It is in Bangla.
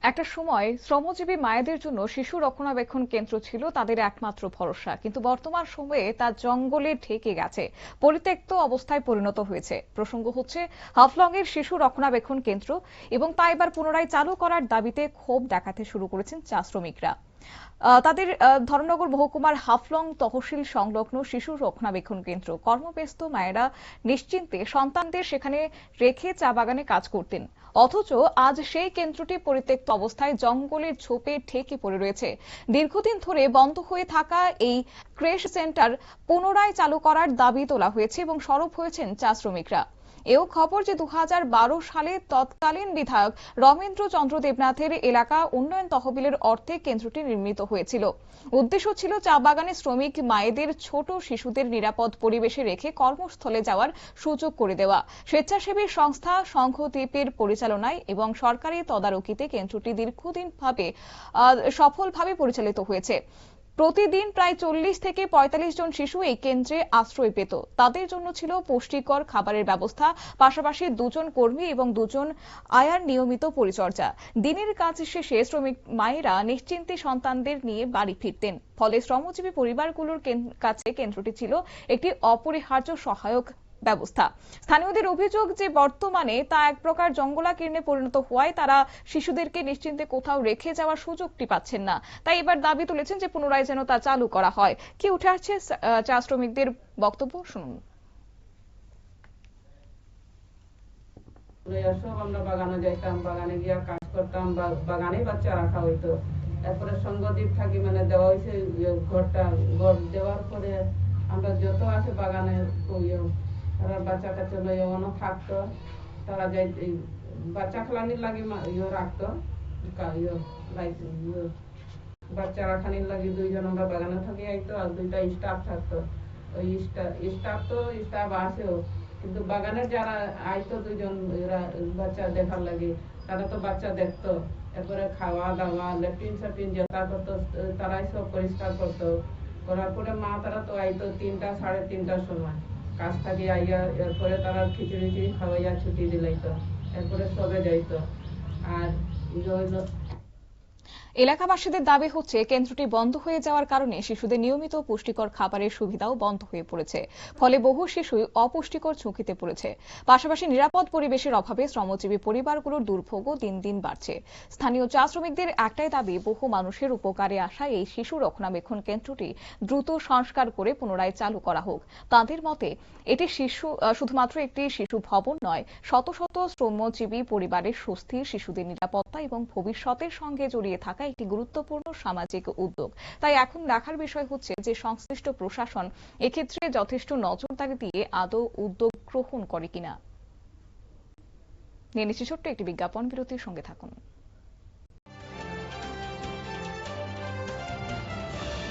একটা সময় শ্রমজীবী মায়েদের জন্য শিশু রক্ষণাবেক্ষণ কেন্দ্র ছিল তাদের একমাত্র ভরসা, কিন্তু বর্তমান সময়ে তা জঙ্গলে ঢেকে গেছে, পরিত্যক্ত অবস্থায় পরিণত হয়েছে। প্রসঙ্গ হচ্ছে হাফলং এর শিশু রক্ষণাবেক্ষণ কেন্দ্র, এবং তা এবার পুনরায় চালু করার দাবিতে ক্ষোভ দেখাতে শুরু করেছেন চা শ্রমিকরা। তাদের ধর্মনগর মহকুমার হাফলং তহসিল সংলগ্ন শিশু রক্ষণাবেক্ষণ কেন্দ্র কর্মব্যস্ত মায়েরা নিশ্চিন্তে সন্তানদের সেখানে রেখে চা বাগানে কাজ করতেন, অথচ আজ সেই কেন্দ্রটি পরিত্যক্ত অবস্থায় জঙ্গলের ঝোপে ঠেকে পড়ে রয়েছে। দীর্ঘদিন ধরে বন্ধ হয়ে থাকা এই ক্রেশ সেন্টার পুনরায় চালু করার দাবি তোলা হয়েছে এবং সরব হয়েছেন চা শ্রমিকরা। এও খবর যে 2012 সালে তৎকালীন বিধায়ক রমেন্দ্র চন্দ্র দেবনাথের এলাকা উন্নয়ন তহবিলের অর্থে কেন্দ্রটি নির্মিত হয়েছিল। উদ্দেশ্য ছিল চা বাগানে শ্রমিক মায়েদের ছোট শিশুদের নিরাপদ পরিবেশে রেখে কর্মস্থলে যাওয়ার সুযোগ করে দেওয়া। স্বেচ্ছাসেবী সংস্থা সংঘদ্বীপের পরিচালনায় এবং সরকারি তদারকিতে কেন্দ্রটি দীর্ঘদিন সফলভাবে পরিচালিত হয়েছে। প্রতিদিন প্রায় 40 থেকে 45 জন শিশু এই কেন্দ্রে আশ্রয় পেত। তাদের জন্য ছিল পুষ্টিকর খাবারের ব্যবস্থা, পাশাপাশি 2 জন কর্মী এবং 2 জন আয়ার নিয়মিত পরিচর্যা। দিনের কাজ শেষে শ্রমিক মায়েরা নিশ্চিন্তে সন্তানদের নিয়ে বাড়ি ফিরতেন। ফলে শ্রমজীবী পরিবারগুলোর কাছে কেন্দ্রটি ছিল একটি অপরিহার্য সহায়ক ব্যবস্থা। স্থানীয়দের অভিযোগ যে বর্তমানে তা এক প্রকার জঙ্গলাকীর্ণে পরিণত হওয়ায় তারা শিশুদেরকে নিশ্চিন্তে কোথাও রেখে যাওয়ার সুযোগটি পাচ্ছেন না। তাই এবার দাবি তুলেছেন যে পুনরায় যেন তা চালু করা হয়। কি উঠে আসছে চা শ্রমিকদের বক্তব্য শুনুন। আমরা বাগানে যাইতাম, বাগানে গিয়া কাজ করতাম, বাগানে বাচ্চা রাখা হইতো। এরপরে সংঘদ্বীপ থাকি মানে দেওয়া হয়েছে ঘর দেওয়ার পরে আমরা যত আছে বাগানে তারা বাচ্চা কাচ্চা লইয়া অনেক থাকতো। তারা যাই বাচ্চা খেলানির লাগে রাখতো, বাচ্চা রাখানির লাগে 2 জন আমরা বাগানে থাকি আইতো, আর 2টা স্টাফ থাকতো। ওই স্টাফ আসেও, কিন্তু বাগানের যারা আইতো 2 জন বাচ্চা দেখার লাগে, তারা তো বাচ্চা দেখতো। এরপরে খাওয়া দাওয়া ল্যাট্রিন স্যাট্রিন যেটা করতো তারাই সব পরিষ্কার করতো। করার পরে মা তারা তো আইতো 3টা 3:30টার সময় কাজ থাকি আইয়া, এরপরে তারা খিচুড়ি খাওয়াইয়া ছুটি দিলাইতো, এরপরে সবে যাইতো। আর এলাকাবাসীদের দাবি হচ্ছে কেন্দ্রটি বন্ধ হয়ে যাওয়ার কারণে শিশুদের নিয়মিত পুষ্টিকর খাবারের সুবিধাও বন্ধ হয়ে পড়েছে। ফলে বহু শিশুই অপুষ্টিকর ঝুঁকিতে পড়েছে। পাশাপাশি নিরাপদ পরিবেশের অভাবে শ্রমজীবী পরিবারগুলোর দুর্ভোগও দিন দিন বাড়ছে। স্থানীয় চা শ্রমিকদের একটাই দাবি, বহু মানুষের উপকারে আসা এই শিশু রক্ষণাবেক্ষণ কেন্দ্রটি দ্রুত সংস্কার করে পুনরায় চালু করা হোক। তাঁদের মতে এটি শুধুমাত্র একটি শিশু ভবন নয়, শত শত শ্রমজীবী পরিবারের স্বস্তি, শিশুদের নিরাপত্তা এবং ভবিষ্যতের সঙ্গে জড়িয়ে থাকা একটি গুরুত্বপূর্ণ সামাজিক উদ্যোগ। তাই এখন দেখার বিষয় হচ্ছে যে সংশ্লিষ্ট প্রশাসন এক্ষেত্রে যথেষ্ট নজরদারি দিয়ে আদৌ উদ্যোগ গ্রহণ করে কিনা। নিয়ে নিচ্ছি ছোট্ট একটি বিজ্ঞাপন বিরতির, সঙ্গে থাকুন।